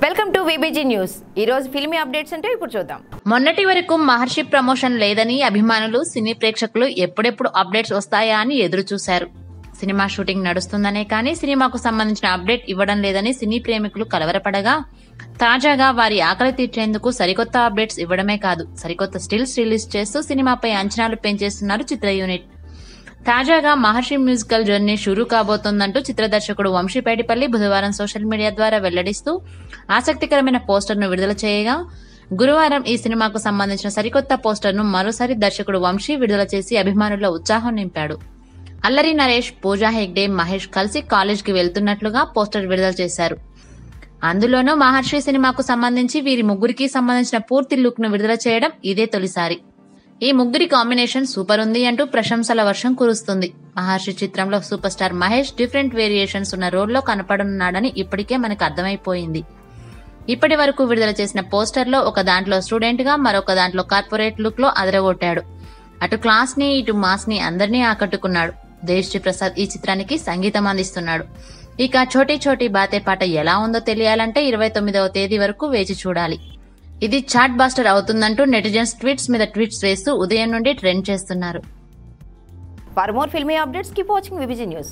Welcome to VBG news. ఈ రోజు filmy updates అంటే ఇప్పుడు చూద్దాం. మొన్నటి వరకు మహర్షి ప్రమోషన్ లేదని అభిమానులు సినీ ప్రేక్షకులు ఎప్పుడెప్పుడు అప్డేట్స్ వస్తాయా అని ఎదురు చూశారు. సినిమా షూటింగ్ నడుస్తుందనే కానీ సినిమాకు సంబంధించిన అప్డేట్ ఇవ్వడం లేదని సినీ ప్రేమికులు కలవరపడగా తాజాగా వారి ఆకలి తీర్చేందుకు సరికొత్త అప్డేట్స్ ఇవ్వడమే కాదు సరికొత్త స్టిల్స్ రిలీజ్ చేస్తూ సినిమాపై అంచనాలు పెంచేస్తున్నారు చిత్ర యూనిట్. తాజాగా మహర్షి మ్యూజికల్ జర్నీ షురూ కాబోతోందంటూ చిత్ర దర్శకుడు వంశీపేటిపల్లి బుధవారం సోషల్ మీడియా ద్వారా వెల్లడిస్తూ ఆసక్తికరమైన పోస్టర్ను విడుదల చేయగా గురువారం ఈ సినిమాకు సంబంధించిన సరికొత్త పోస్టర్ను మరోసారి దర్శకుడు వంశీ విడుదల చేసి అభిమానుల్లో ఉత్సాహం నింపాడు. అల్లరి నరేష్, పూజా హెగ్డే, మహేష్ కలిసి కాలేజ్కి వెళ్తున్నట్లుగా పోస్టర్ విడుదల చేశారు. అందులోనూ మహర్షి సినిమాకు సంబంధించి వీరి ముగ్గురికి సంబంధించిన పూర్తి లుక్ ను విడుదల చేయడం ఇదే తొలిసారి. ఈ ముగ్గురి కాంబినేషన్ సూపర్ ఉంది అంటూ ప్రశంసల వర్షం కురుస్తుంది. మహర్షి చిత్రంలో super star Mahesh different variations ఉన్న రోల్లో కనపడనున్నాడని ఇప్పటికే మనకు అర్థమైపోయింది. ఇప్పటి వరకు విడుదల చేసిన పోస్టర్లో ఒక దాంట్లో స్టూడెంట్ గా మరొక దాంట్లో కార్పొరేట్ లుక్ లో అదరగొట్టాడు. అటు క్లాస్ ని ఇటు మాస్ ని అందరినీ ఆకట్టుకున్నాడు. దేశ్రీ ప్రసాద్ ఈ చిత్రానికి సంగీతం అందిస్తున్నాడు. ఇక చోటీ చోటీ బాతే పాట ఎలా ఉందో తెలియాలంటే 29వ తేదీ వరకు వేచి చూడాలి. ఇది చాట్ బాస్టర్ అవుతుందంటూ నెటిజన్స్ ట్వీట్స్ మీద ట్వీట్స్ వేస్తూ ఉదయం నుండి ట్రెండ్ చేస్తున్నారు. For more filmy updates keep watching VBG news.